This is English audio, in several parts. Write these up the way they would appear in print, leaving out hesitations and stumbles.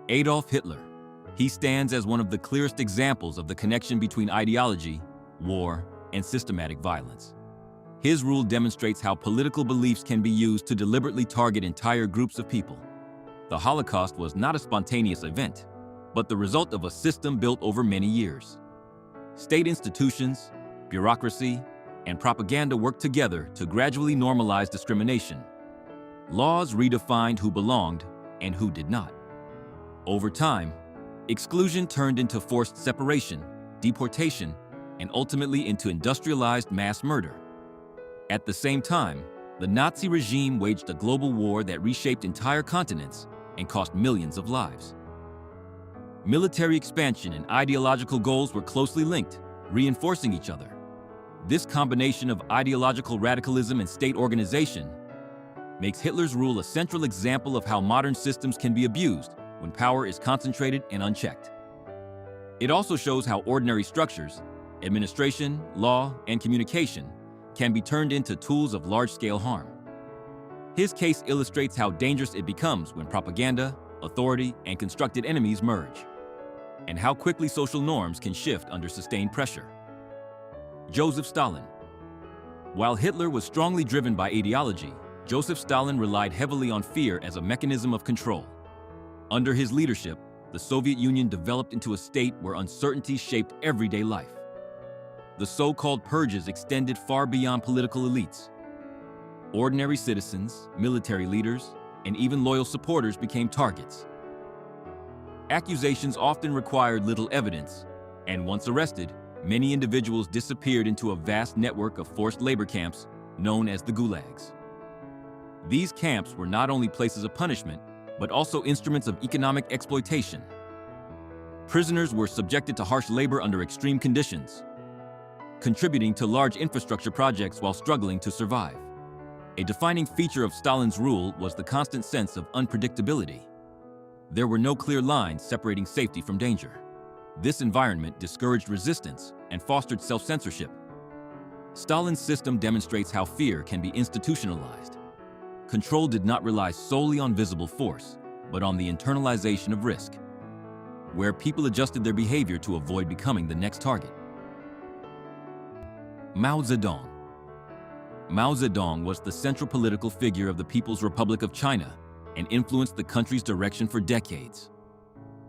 Adolf Hitler. He stands as one of the clearest examples of the connection between ideology, war, and systematic violence. His rule demonstrates how political beliefs can be used to deliberately target entire groups of people. The Holocaust was not a spontaneous event, but the result of a system built over many years. State institutions, bureaucracy, and propaganda worked together to gradually normalize discrimination. Laws redefined who belonged and who did not. Over time, exclusion turned into forced separation, deportation, and ultimately into industrialized mass murder. At the same time, the Nazi regime waged a global war that reshaped entire continents and cost millions of lives. Military expansion and ideological goals were closely linked, reinforcing each other. This combination of ideological radicalism and state organization makes Hitler's rule a central example of how modern systems can be abused when power is concentrated and unchecked. It also shows how ordinary structures, administration, law, and communication can be turned into tools of large-scale harm. His case illustrates how dangerous it becomes when propaganda, authority, and constructed enemies merge, and how quickly social norms can shift under sustained pressure. Joseph Stalin. While Hitler was strongly driven by ideology, Joseph Stalin relied heavily on fear as a mechanism of control. Under his leadership, the Soviet Union developed into a state where uncertainty shaped everyday life. The so-called purges extended far beyond political elites. Ordinary citizens, military leaders, and even loyal supporters became targets. Accusations often required little evidence, and once arrested, many individuals disappeared into a vast network of forced labor camps known as the gulags. These camps were not only places of punishment, but also instruments of economic exploitation. Prisoners were subjected to harsh labor under extreme conditions, contributing to large infrastructure projects while struggling to survive. A defining feature of Stalin's rule was the constant sense of unpredictability. There were no clear lines separating safety from danger. This environment discouraged resistance and fostered self-censorship. Stalin's system demonstrates how fear can be institutionalized. Control did not rely solely on visible force, but on the internalization of risk, where people adjusted their behavior to avoid becoming the next target. Mao Zedong. Mao Zedong was the central political figure of the People's Republic of China and influenced the country's direction for decades.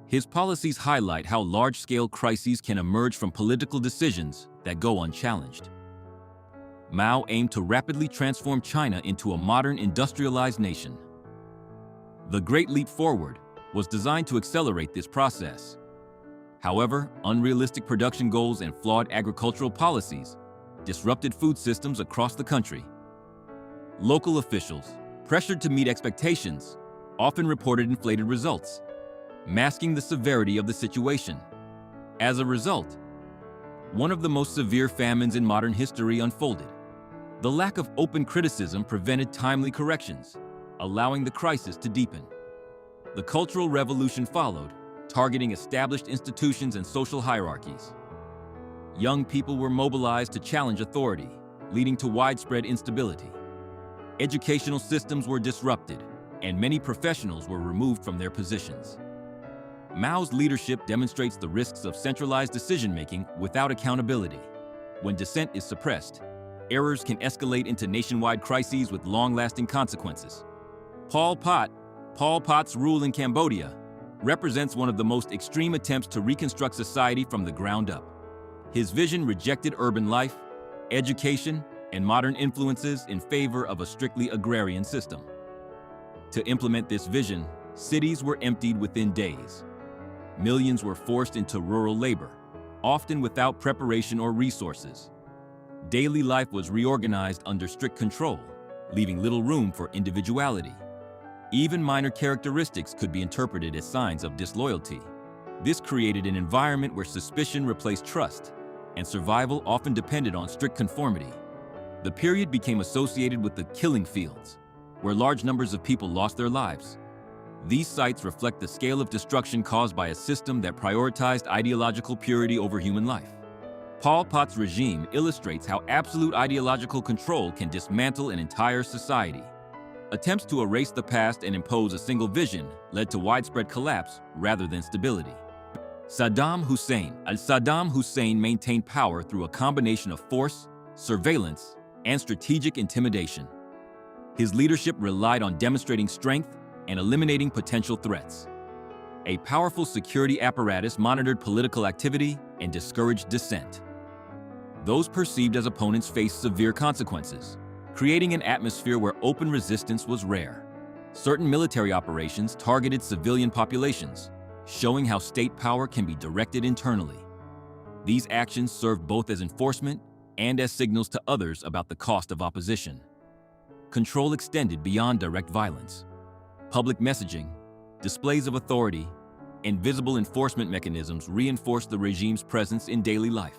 His policies highlight how large-scale crises can emerge from political decisions that go unchallenged. Mao aimed to rapidly transform China into a modern industrialized nation. The Great Leap Forward was designed to accelerate this process. However, unrealistic production goals and flawed agricultural policies disrupted food systems across the country. Local officials, pressured to meet expectations, often reported inflated results, masking the severity of the situation. As a result, one of the most severe famines in modern history unfolded. The lack of open criticism prevented timely corrections, allowing the crisis to deepen. The Cultural Revolution followed, targeting established institutions and social hierarchies. Young people were mobilized to challenge authority, leading to widespread instability. Educational systems were disrupted, and many professionals were removed from their positions. Mao's leadership demonstrates the risks of centralized decision-making without accountability. When dissent is suppressed, errors can escalate into nationwide crises with long-lasting consequences. Pol Pot's rule in Cambodia, represents one of the most extreme attempts to reconstruct society from the ground up. His vision rejected urban life, education, and modern influences in favor of a strictly agrarian system. To implement this vision, cities were emptied within days. Millions were forced into rural labor, often without preparation or resources. Daily life was reorganized under strict control, leaving little room for individuality. Even minor characteristics could be interpreted as signs of disloyalty. This created an environment where suspicion replaced trust, and survival often depended on strict conformity. The period became associated with the killing fields, where large numbers of people lost their lives. These sites reflect the scale of destruction caused by a system that prioritized ideological purity over human life. Pol Pot's regime illustrates how absolute ideological control can dismantle an entire society. Attempts to erase the past and impose a single vision led to widespread collapse rather than stability. Saddam Hussein maintained power through a combination of force, surveillance, and strategic intimidation. His leadership relied on demonstrating strength and eliminating potential threats. A powerful security apparatus monitored political activity and discouraged dissent. Those perceived as opponents faced severe consequences, creating an atmosphere where open resistance was rare. Certain military operations targeted civilian populations, showing how state power can be directed internally. These actions served both as enforcement and as signals to others about the cost of opposition. Control extended beyond direct violence. Public messaging, displays of authority, and visible enforcement mechanisms reinforced the regime's presence in daily life.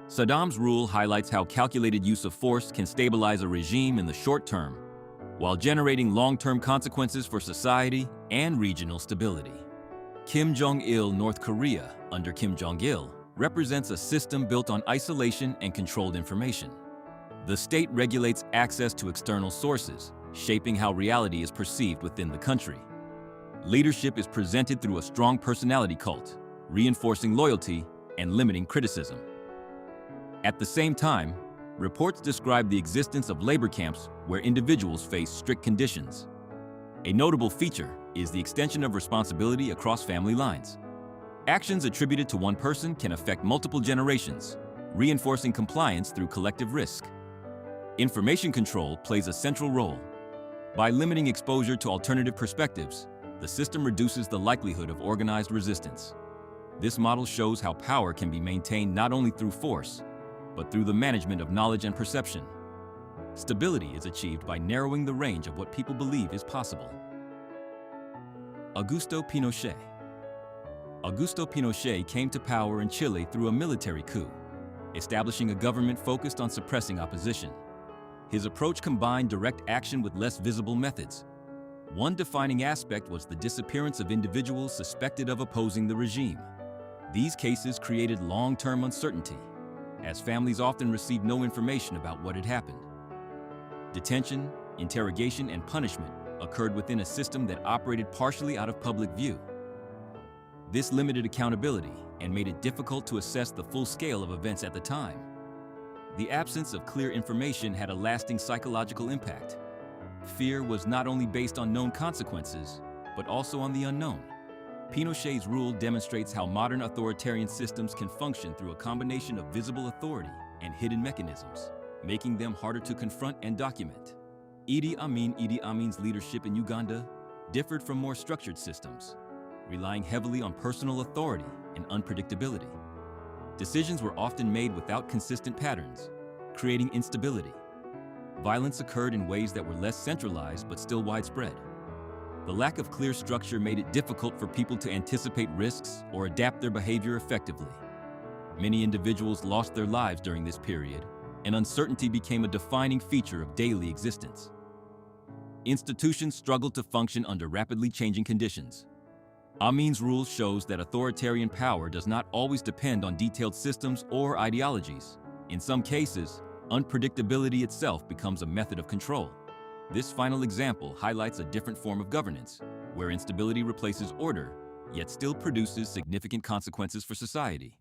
Saddam's rule highlights how calculated use of force can stabilize a regime in the short term, while generating long-term consequences for society and regional stability. Kim Jong-il, North Korea, under Kim Jong-il, represents a system built on isolation and controlled information. The state regulates access to external sources, shaping how reality is perceived within the country. Leadership is presented through a strong personality cult, reinforcing loyalty and limiting criticism. At the same time, reports describe the existence of labor camps where individuals face strict conditions. A notable feature is the extension of responsibility across family lines. Actions attributed to one person can affect multiple generations, reinforcing compliance through collective risk. Information control plays a central role. By limiting exposure to alternative perspectives, the system reduces the likelihood of organized resistance. This model shows how power can be maintained not only through force, but through the management of knowledge and perception. Stability is achieved by narrowing the range of what people believe is possible. Augusto Pinochet. Augusto Pinochet came to power in Chile through a military coup, establishing a government focused on suppressing opposition. His approach combined direct action with less visible methods. One defining aspect was the disappearance of individuals suspected of opposing the regime. These cases created long-term uncertainty, as families often received no information about what had happened. Detention, interrogation, and punishment occurred within a system that operated partially out of public view. This limited accountability and made it difficult to assess the full scale of events at the time. The absence of clear information had a lasting psychological impact. Fear was not only based on known consequences, but also on the unknown. Pinochet's rule demonstrates how modern authoritarian systems can function through a combination of visible authority and hidden mechanisms, making them harder to confront and document. Idi Amin's leadership in Uganda differed from more structured systems, relying heavily on personal authority and unpredictability. Decisions were often made without consistent patterns, creating instability. Violence occurred in ways that were less centralized but still widespread. The lack of clear structure made it difficult for people to anticipate risks or adapt their behavior effectively. Many individuals lost their lives during this period, and uncertainty became a defining feature of daily existence. Institutions struggled to function under rapidly changing conditions. Amin's rule shows that authoritarian power does not always depend on detailed systems or ideologies. In some cases, unpredictability itself becomes a method of control. This final example highlights a different form of governance, where instability replaces order, yet still produces significant consequences for society.